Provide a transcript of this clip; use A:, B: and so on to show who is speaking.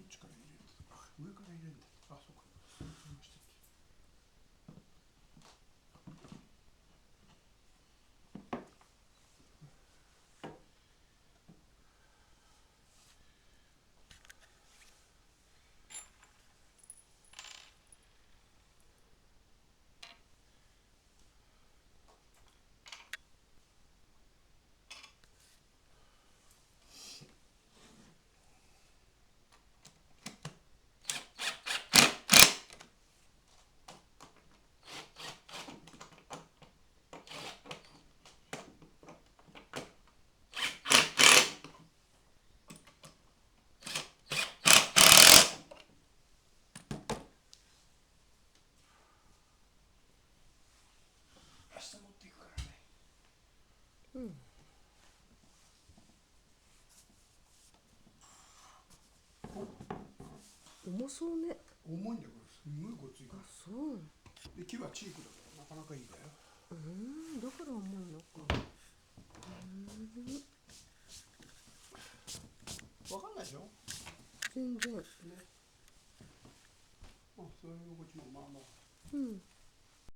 A: っちから入れるんだ。あ、上から入れるんだ。あ、そうか。そうしましたっけ。明日持っていくからね。
B: うん。重そうね。
A: 重いんだよこれ。すんごいごついか
B: あ、
A: ら。
B: そう。
A: で木はチークだからなかなかいいんだよ。
B: だから重いのか。
A: わかんないでしょ。
B: 全然。
A: ね。あ、そういう心地もまあまあ。
B: うん。